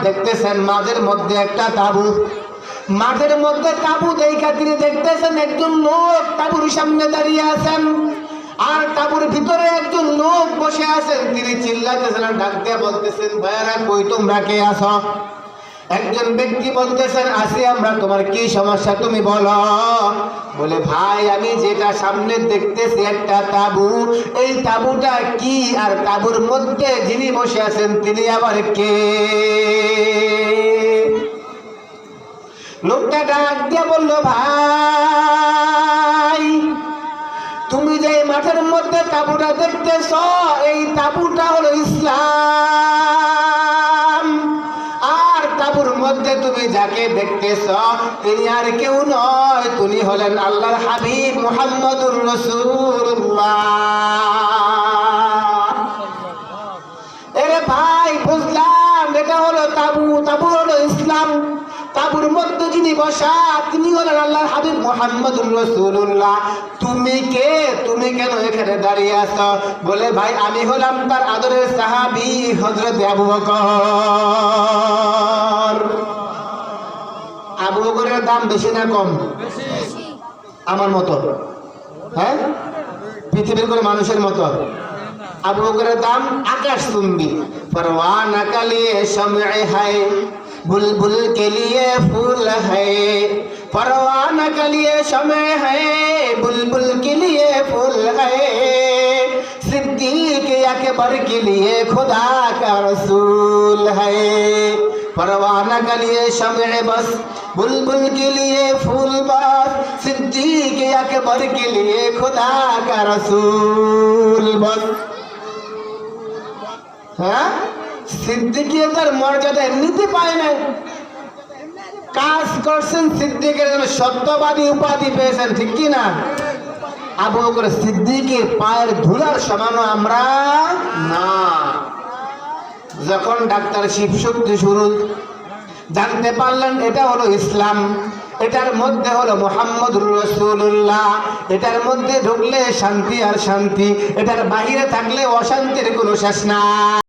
দেখতেছেন মাঝের মধ্যে একটা তাবু, মাঠের মধ্যে তাবু দেখা তিনি দেখতেছেন একজন লোক তাবুর সামনে দাঁড়িয়ে আছেন, আর তাবুর ভিতরে একজন লোক বসে আছেন। তিনি চিল্লাতেছেন আর ডাক দিয়ে বলতেছেন, ভাইয়ারা কই তোমরা কে আছো? একজন ব্যক্তি বলতেছেন, আসি আমরা, তোমার কি সমস্যা তুমি বলো। বলে, ভাই আমি যেটা সামনে দেখতেছি একটা তাবু, এই তাবুটা কি আর তাবুর মধ্যে যিনি বসে আছেন তিনি আবার কে? লোকটা ডাক দিয়ে বলল, ভাই তুমি যে মাঠের মধ্যে তাবুটা দেখতেছ, এই তাবুটা হলো ইসলাম, আর তাবুর মধ্যে তুমি যাকে দেখতেছ তিনি আর কেউ নয়, তিনি হলেন আল্লাহর হাবিব মুহাম্মদুর রাসূলুল্লাহ। এরে ভাই বুঝলাম এটা হলো তাবু, তাবু হলো ইসলাম, তাবুর মধ্যে যিনি বসা তিনি হলেন আল্লাহর হাবিব মুহাম্মদুর রাসূলুল্লাহ। তুমি কে? তুমি কেন এখানে দাঁড়িয়ে আছো? বলে, ভাই আমি হলাম তার আদরের সাহাবী হযরত আবু বকর। আবু বকরের দাম বেশি না কম? আমার মতো, হ্যাঁ, পৃথিবীর কোন মানুষের মতো। আবু বকরের দাম আকাশ চুম্বি। परवाना के लिए शम्अ है, बुलबुल के लिए फूल है, परवाना के लिए शम्अ है, बुलबुल के लिए फूल है, सिद्दीक अकबर के लिए खुदा का रसूल है। परवाना के लिए शम्अ बस, बुलबुल के लिए फूल बस, सिद्दीक अकबर के लिए खुदा का रसूल बस। হ্যাঁ, সিদ্দিকিয়তের মর্যাদা এমনিতে পায় না, কাজ করছেন সিদ্দিকের জন্য সত্যবাদী উপাধি পেয়েছেন, ঠিক কি না? আবু বকর সিদ্দিকের পায়ের ধুলার সমানও আমরা না। যখন ডাক্তার শিবশক্তি শুরু জানতে পারলেন এটা হলো ইসলাম, এটার মধ্যে হলো মুহাম্মদুর রাসূলুল্লাহ, এটার মধ্যে ঢুকলে শান্তি আর শান্তি, এটার বাহিরে থাকলে অশান্তির কোনো শেষ নাই।